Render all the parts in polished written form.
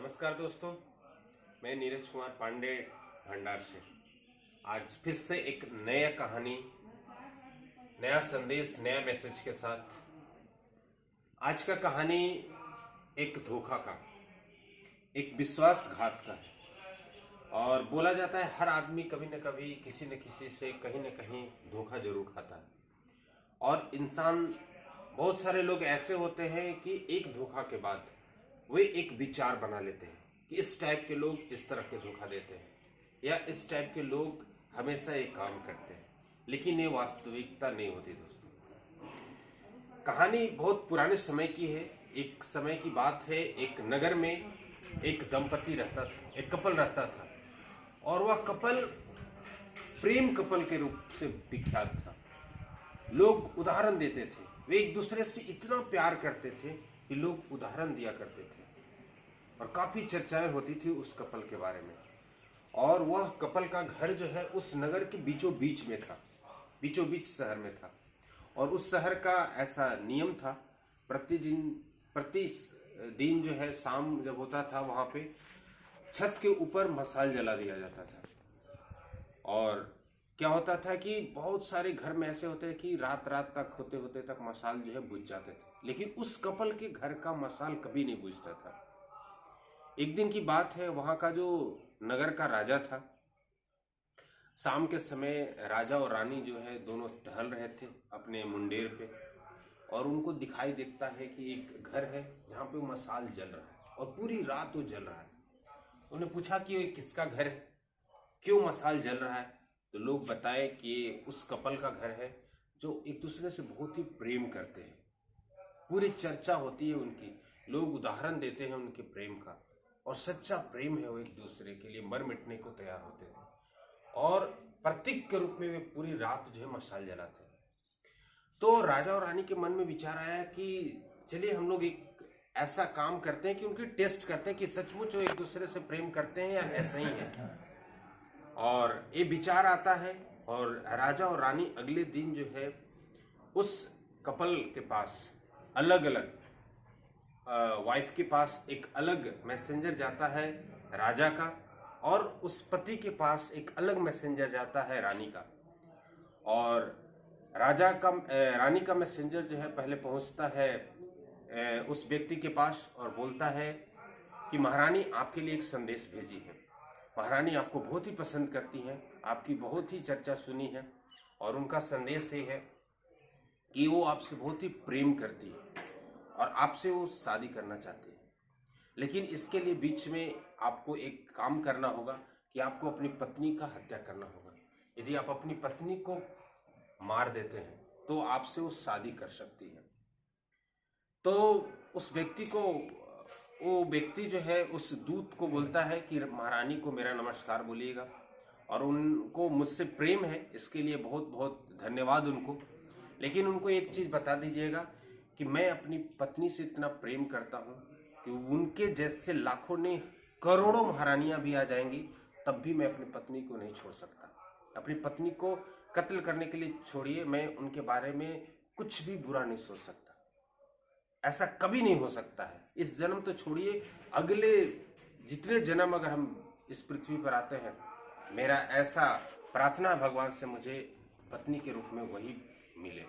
नमस्कार दोस्तों, मैं नीरज कुमार पांडे भंडार से आज फिर से एक नया कहानी, नया संदेश, नया मैसेज के साथ। आज का कहानी एक धोखा का, एक विश्वासघात का है। और बोला जाता है हर आदमी कभी न कभी किसी न किसी से कहीं न कहीं धोखा जरूर खाता है। और इंसान, बहुत सारे लोग ऐसे होते हैं कि एक धोखा के बाद वे एक विचार बना लेते हैं कि इस टाइप के लोग इस तरह के धोखा देते हैं या इस टाइप के लोग हमेशा एक काम करते हैं, लेकिन ये वास्तविकता नहीं होती दोस्तों। कहानी बहुत पुराने समय की है। एक समय की बात है, एक नगर में एक दंपति रहता था, एक कपल रहता था और वह कपल प्रेम कपल के रूप से विख्यात था। लोग उदाहरण देते थे, वे एक दूसरे से इतना प्यार करते थे कि लोग उदाहरण दिया करते थे और काफी चर्चाएं होती थी उस कपल के बारे में। और वह कपल का घर जो है उस नगर के बीचों बीच में था, बीचों बीच शहर में था। और उस शहर का ऐसा नियम था, प्रतिदिन जो है शाम जब होता था वहां पे छत के ऊपर मशाल जला दिया जाता था। और क्या होता था कि बहुत सारे घर में ऐसे होते हैं कि रात रात तक होते होते तक मशाल जो है बुझ जाते थे, लेकिन उस कपल के घर का मशाल कभी नहीं बुझता था। एक दिन की बात है, वहां का जो नगर का राजा था, शाम के समय राजा और रानी जो है दोनों टहल रहे थे अपने मुंडेर पे, और उनको दिखाई देता है कि एक घर है जहाँ पे मशाल जल रहा है और पूरी रात वो जल रहा है। उन्हें पूछा कि ये किसका घर है, क्यों मशाल जल रहा है? तो लोग बताए कि ये उस कपल का घर है जो एक दूसरे से बहुत ही प्रेम करते हैं। पूरी चर्चा होती है उनकी, लोग उदाहरण देते हैं उनके प्रेम का, और सच्चा प्रेम है, वो एक दूसरे के लिए मर मिटने को तैयार होते थे और प्रतीक के रूप में वे पूरी रात जो है मशाल जलाते हैं। तो राजा और रानी के मन में विचार आया कि चलिए हम लोग एक ऐसा काम करते हैं कि उनकी टेस्ट करते हैं कि सचमुच वो एक दूसरे से प्रेम करते हैं या ऐसा ही है। और ये विचार आता है और राजा और रानी अगले दिन जो है उस कपल के पास अलग अलग, वाइफ के पास एक अलग मैसेंजर जाता है राजा का, और उस पति के पास एक अलग मैसेंजर जाता है रानी का। और रानी का मैसेंजर जो है पहले पहुंचता है उस व्यक्ति के पास और बोलता है कि महारानी आपके लिए एक संदेश भेजी है। महारानी आपको बहुत ही पसंद करती हैं, आपकी बहुत ही चर्चा सुनी है और उनका संदेश ये है कि वो आपसे बहुत ही प्रेम करती है और आपसे वो शादी करना चाहते हैं। लेकिन इसके लिए बीच में आपको एक काम करना होगा कि आपको अपनी पत्नी का हत्या करना होगा। यदि आप अपनी पत्नी को मार देते हैं तो आपसे वो शादी कर सकती है। तो उस व्यक्ति को, वो व्यक्ति जो है उस दूत को बोलता है कि महारानी को मेरा नमस्कार बोलिएगा और उनको मुझसे प्रेम है, इसके लिए बहुत बहुत धन्यवाद उनको। लेकिन उनको एक चीज बता दीजिएगा कि मैं अपनी पत्नी से इतना प्रेम करता हूं कि उनके जैसे लाखों नहीं करोड़ों महारानियां भी आ जाएंगी तब भी मैं अपनी पत्नी को नहीं छोड़ सकता। अपनी पत्नी को कत्ल करने के लिए छोड़िए, मैं उनके बारे में कुछ भी बुरा नहीं सोच सकता। ऐसा कभी नहीं हो सकता है। इस जन्म तो छोड़िए, अगले जितने जन्म अगर हम इस पृथ्वी पर आते हैं, मेरा ऐसा प्रार्थना है भगवान से मुझे पत्नी के रूप में वही मिले।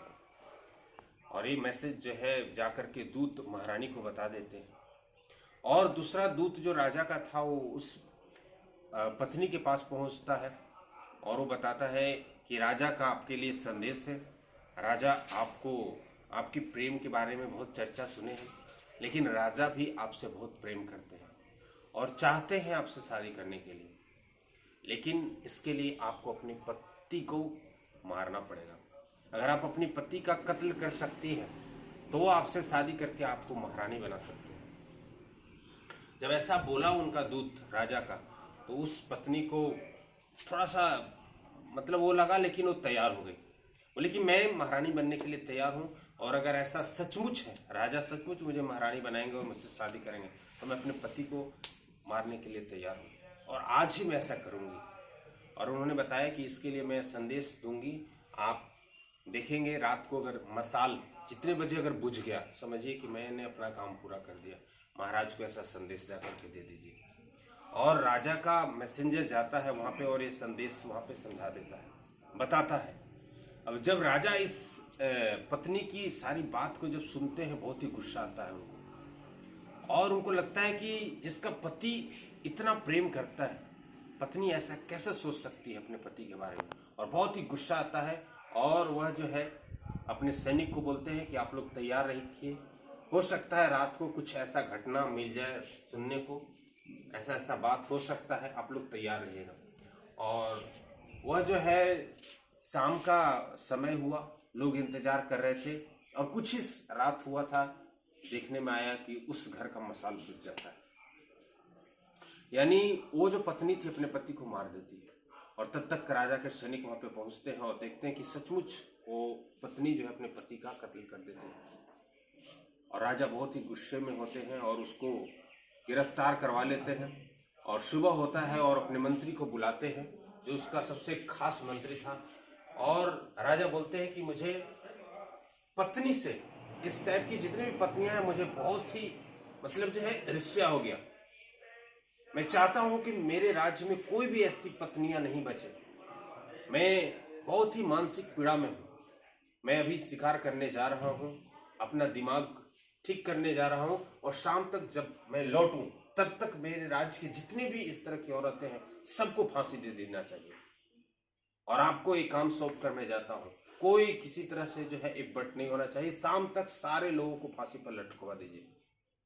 और ये मैसेज जो है जाकर के दूत महारानी को बता देते हैं। और दूसरा दूत जो राजा का था वो उस पत्नी के पास पहुंचता है और वो बताता है कि राजा का आपके लिए संदेश है। राजा आपको, आपकी प्रेम के बारे में बहुत चर्चा सुने हैं, लेकिन राजा भी आपसे बहुत प्रेम करते हैं और चाहते हैं आपसे शादी करने के लिए, लेकिन इसके लिए आपको अपने पति को मारना पड़ेगा। अगर आप अपनी पति का कत्ल कर सकती हैं तो वो आपसे शादी करके आपको महारानी बना सकते हैं। जब ऐसा बोला उनका दूत राजा का, तो उस पत्नी को थोड़ा सा मतलब वो लगा, लेकिन वो तैयार हो गई। बोले कि मैं महारानी बनने के लिए तैयार हूँ, और अगर ऐसा सचमुच है, राजा सचमुच मुझे महारानी बनाएंगे और मुझसे शादी करेंगे, तो मैं अपने पति को मारने के लिए तैयार हूँ और आज ही मैं ऐसा करूँगी। और उन्होंने बताया कि इसके लिए मैं संदेश दूंगी, आप देखेंगे रात को अगर मशाल जितने बजे अगर बुझ गया, समझिए कि मैंने अपना काम पूरा कर दिया। महाराज को ऐसा संदेश जा करके दे दीजिए। और राजा का मैसेंजर जाता है वहाँ पे और ये संदेश वहाँ पे समझा देता है, बताता है। अब जब राजा इस पत्नी की सारी बात को जब सुनते हैं, बहुत ही गुस्सा आता है उनको, और उनको लगता है कि जिसका पति इतना प्रेम करता है, पत्नी ऐसा कैसे सोच सकती है अपने पति के बारे में, और बहुत ही गुस्सा आता है। और वह जो है अपने सैनिक को बोलते हैं कि आप लोग तैयार रहिए, हो सकता है रात को कुछ ऐसा घटना मिल जाए सुनने को, ऐसा ऐसा बात हो सकता है, आप लोग तैयार रहिएगा। और वह जो है शाम का समय हुआ, लोग इंतजार कर रहे थे, और कुछ ही रात हुआ था, देखने में आया कि उस घर का मसाल बुझ जाता है। यानी वो जो पत्नी थी अपने पति को मार देती है, और तब तक राजा के सैनिक वहां पे पहुंचते हैं और देखते हैं कि सचमुच वो पत्नी जो है अपने पति का कत्ल कर देते हैं। और राजा बहुत ही गुस्से में होते हैं और उसको गिरफ्तार करवा लेते हैं। और सुबह होता है और अपने मंत्री को बुलाते हैं, जो उसका सबसे खास मंत्री था, और राजा बोलते हैं कि मुझे पत्नी से, इस टाइप की जितनी भी पत्नियां हैं, मुझे बहुत ही मतलब जो है ईर्ष्या हो गया। मैं चाहता हूं कि मेरे राज्य में कोई भी ऐसी पत्नियां नहीं बचे। मैं बहुत ही मानसिक पीड़ा में हूं। मैं अभी शिकार करने जा रहा हूं, अपना दिमाग ठीक करने जा रहा हूं, और शाम तक जब मैं लौटूं तब तक मेरे राज्य की जितनी भी इस तरह की औरतें हैं सबको फांसी दे देना चाहिए। और आपको एक काम सौंप कर मैं जाता हूं, कोई किसी तरह से जो है इकट्ठ नहीं होना चाहिए, शाम तक सारे लोगों को फांसी पर लटकवा दीजिए,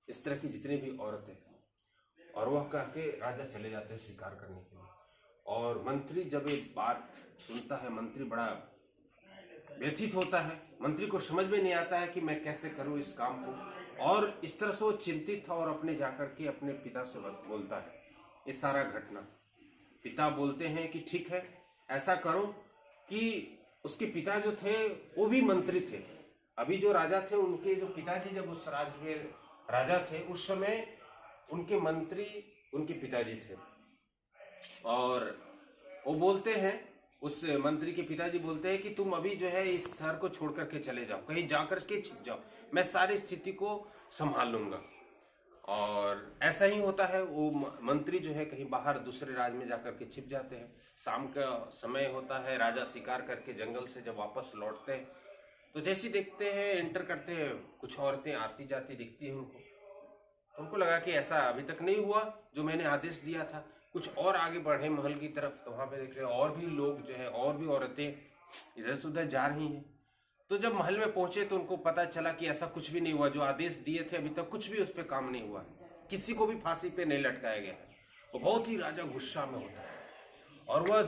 इस तरह की जितनी भी औरतें हैं। और वह कह के राजा चले जाते हैं शिकार करने के लिए। और मंत्री जब ये बात सुनता है, मंत्री बड़ा व्यथित होता है। मंत्री को समझ में नहीं आता है कि मैं कैसे करूं इस काम को, और इस तरह से वो चिंतित था। और अपने जाकर के अपने पिता से बोलता है ये सारा घटना। पिता बोलते हैं कि ठीक है, ऐसा करो कि उसके पिता जो थे वो भी मंत्री थे। अभी जो राजा थे उनके जो पिताजी जब उस राज्य में राजा थे उस समय उनके मंत्री उनके पिताजी थे। और वो बोलते हैं, उस मंत्री के पिताजी बोलते हैं कि तुम अभी जो है इस शहर को छोड़ करके चले जाओ, कहीं जाकर के छिप जाओ, मैं सारी स्थिति को संभाल लूंगा। और ऐसा ही होता है, वो मंत्री जो है कहीं बाहर दूसरे राज्य में जाकर के छिप जाते हैं। शाम का समय होता है, राजा शिकार करके जंगल से जब वापस लौटते हैं तो जैसे देखते हैं, एंटर करते हैं, कुछ औरतें आती जाती दिखती हैं उनको लगा कि ऐसा अभी तक नहीं हुआ जो मैंने आदेश दिया था। कुछ और आगे बढ़े महल की तरफ, तो वहां पे देख रहे हैं और भी लोग जो है, और भी औरतें इधर से उधर जा रही हैं। तो जब महल में पहुंचे तो उनको पता चला कि ऐसा कुछ भी नहीं हुआ, जो आदेश दिए थे अभी तक कुछ भी उस पर काम नहीं हुआ, किसी को भी फांसी पे नहीं लटकाया गया है। वो बहुत ही राजा गुस्सा में होता है और वह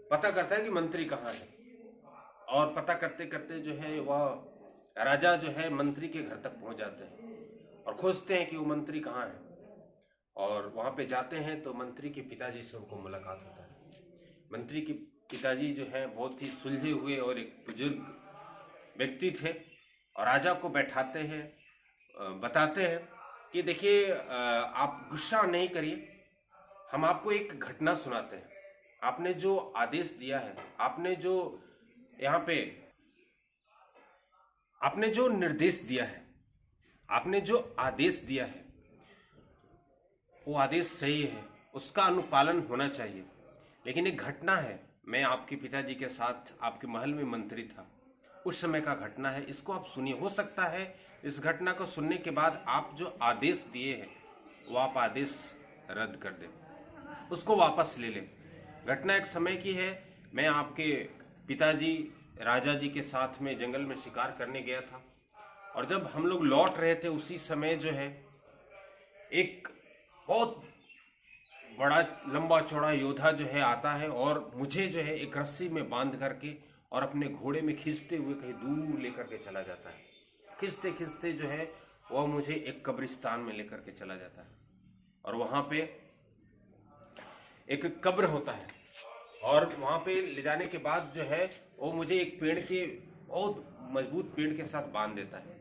पता करता है कि मंत्री कहाँ है। और पता करते करते जो है वह राजा जो है मंत्री के घर तक पहुंच जाते हैं और खोजते हैं कि वो मंत्री कहाँ है। और वहां पे जाते हैं तो मंत्री के पिताजी से उनको मुलाकात होता है। मंत्री के पिताजी जो है बहुत ही सुलझे हुए और एक बुजुर्ग व्यक्ति थे, और राजा को बैठाते हैं, बताते हैं कि देखिए आप गुस्सा नहीं करिए, हम आपको एक घटना सुनाते हैं। आपने जो आदेश दिया है, आपने जो यहाँ पे आपने जो निर्देश दिया है, आपने जो आदेश दिया है, वो आदेश सही है, उसका अनुपालन होना चाहिए। लेकिन एक घटना है, मैं आपके पिताजी के साथ आपके महल में मंत्री था, उस समय का घटना है, इसको आप सुनिए। हो सकता है इस घटना को सुनने के बाद आप जो आदेश दिए हैं वो आप आदेश रद्द कर दें, उसको वापस ले लें। घटना एक समय की है, मैं आपके पिताजी राजा जी के साथ में जंगल में शिकार करने गया था, और जब हम लोग लौट रहे थे उसी समय जो है एक बहुत बड़ा लंबा चौड़ा योद्धा जो है आता है और मुझे जो है एक रस्सी में बांध करके और अपने घोड़े में खींचते हुए कहीं दूर लेकर के चला जाता है। खींचते खींचते जो है वह मुझे एक कब्रिस्तान में लेकर के चला जाता है, और वहां पे एक कब्र होता है, और वहां पे ले जाने के बाद जो है वो मुझे एक पेड़ के, बहुत मजबूत पेड़ के साथ बांध देता है,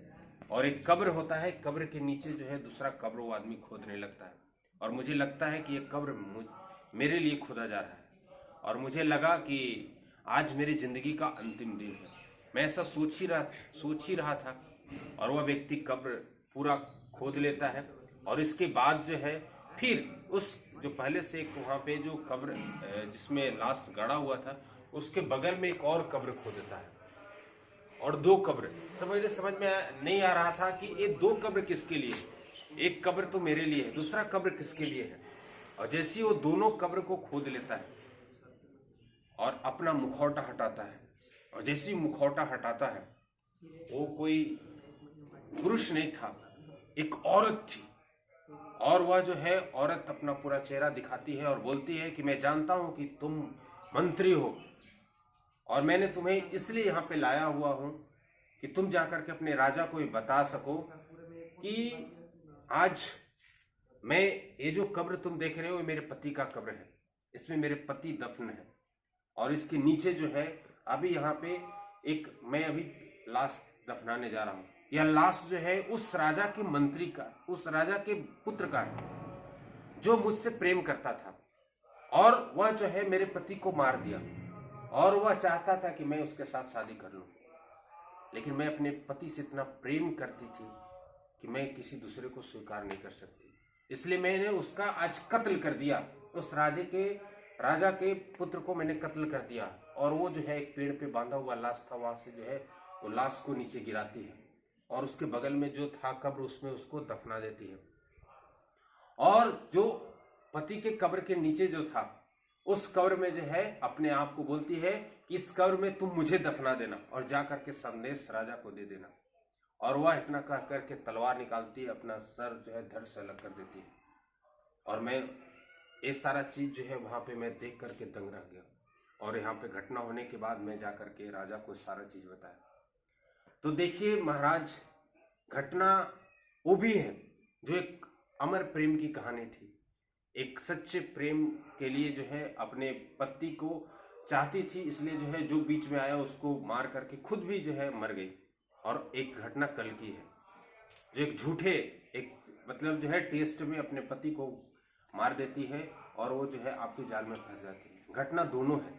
और एक कब्र होता है, कब्र के नीचे जो है दूसरा कब्र वो आदमी खोदने लगता है, और मुझे लगता है कि ये कब्र मेरे लिए खोदा जा रहा है। और मुझे लगा कि आज मेरी जिंदगी का अंतिम दिन है। मैं ऐसा सोच ही रहा था, और वह व्यक्ति कब्र पूरा खोद लेता है और इसके बाद जो है फिर उस जो पहले से एक वहाँ पे जो कब्र जिसमें लाश गड़ा हुआ था उसके बगल में एक और कब्र खोदता है और दो कब्र। तो मुझे समझ में नहीं आ रहा था कि ये दो कब्र किसके लिए है। एक कब्र तो मेरे लिए है, दूसरा कब्र किसके लिए है। और जैसे वो दोनों कब्र को खोद लेता है और अपना मुखौटा हटाता है, और जैसे ही मुखौटा हटाता है वो कोई पुरुष नहीं था, एक औरत थी। और वह जो है औरत अपना पूरा चेहरा दिखाती है और बोलती है कि मैं जानता हूं कि तुम मंत्री हो और मैंने तुम्हें इसलिए यहाँ पे लाया हुआ हूं कि तुम जाकर के अपने राजा को ये बता सको कि आज मैं ये जो कब्र तुम देख रहे हो ये मेरे पति का कब्र है, इसमें मेरे पति दफन है। और इसके नीचे जो है अभी यहाँ पे एक मैं अभी लाश दफनाने जा रहा हूँ। यह लाश जो है उस राजा के मंत्री का, उस राजा के पुत्र का है जो मुझसे प्रेम करता था और वह जो है मेरे पति को मार दिया और वह चाहता था कि मैं उसके साथ शादी कर लूं, लेकिन मैं अपने पति से इतना प्रेम करती थी कि मैं किसी दूसरे को स्वीकार नहीं कर सकती, इसलिए मैंने उसका आज कत्ल कर दिया। उस राजा के पुत्र को मैंने कत्ल कर दिया और वो जो है एक पेड़ पे बांधा हुआ लाश था, वहां से जो है वो लाश को नीचे गिराती है और उसके बगल में जो था कब्र उसमें उसको दफना देती है। और जो पति के कब्र के नीचे जो था उस कब्र में जो है अपने आप को बोलती है कि इस कब्र में तुम मुझे दफना देना और जा करके संदेश राजा को दे देना। और वह इतना कह करके तलवार निकालती है, अपना सर जो है धड़ से अलग कर देती है। और मैं ये सारा चीज जो है वहां पे मैं देख करके दंग रह गया। और यहाँ पे घटना होने के बाद मैं जा करके राजा को सारा चीज बताया। तो देखिए महाराज, घटना वो भी है जो एक अमर प्रेम की कहानी थी। एक सच्चे प्रेम के लिए जो है अपने पति को चाहती थी, इसलिए जो है जो बीच में आया उसको मार करके खुद भी जो है मर गई। और एक घटना कल की है जो एक झूठे एक मतलब जो है टेस्ट में अपने पति को मार देती है और वो जो है आपके जाल में फंस जाती है। घटना दोनों है।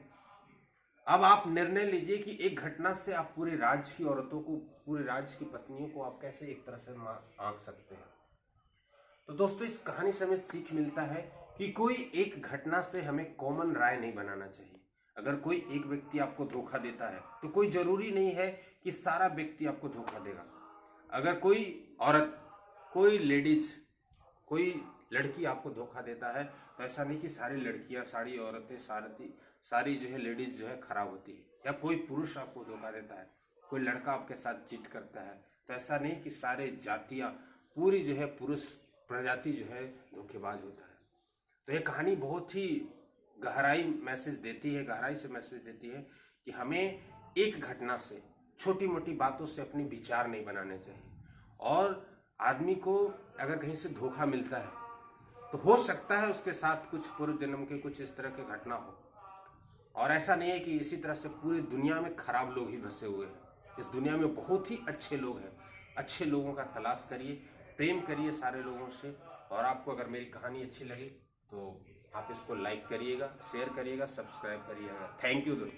अब आप निर्णय लीजिए कि एक घटना से आप पूरे राज्य की औरतों को, पूरे राज्य की पत्नियों को आप कैसे एक तरह से आंक सकते हैं। तो दोस्तों इस कहानी से हमें सीख मिलता है कि कोई एक घटना से हमें कॉमन राय नहीं बनाना चाहिए। अगर कोई एक व्यक्ति आपको धोखा देता है तो कोई जरूरी नहीं है कि सारा व्यक्ति आपको धोखा देगा। अगर कोई औरत, कोई लेडीज, कोई लड़की आपको धोखा देता है तो ऐसा नहीं कि सारी लड़कियां, सारी औरतें, सारी जो है लेडीज जो है खराब होती है। या कोई पुरुष आपको धोखा देता है, कोई लड़का आपके साथ चीट करता है तो ऐसा नहीं कि सारे जातियां, पूरी जो है पुरुष प्रजाति जो है धोखेबाज होता है। तो ये कहानी बहुत ही गहराई से मैसेज देती है कि हमें एक घटना से, छोटी मोटी बातों से अपनी विचार नहीं बनाने चाहिए। और आदमी को अगर कहीं से धोखा मिलता है तो हो सकता है उसके साथ कुछ पूर्व जन्म के कुछ इस तरह की घटना हो। और ऐसा नहीं है कि इसी तरह से पूरी दुनिया में खराब लोग ही बसे हुए हैं। इस दुनिया में बहुत ही अच्छे लोग हैं। अच्छे लोगों का तलाश करिए, प्रेम करिए सारे लोगों से। और आपको अगर मेरी कहानी अच्छी लगी तो आप इसको लाइक करिएगा, शेयर करिएगा, सब्सक्राइब करिएगा। थैंक यू दोस्तों।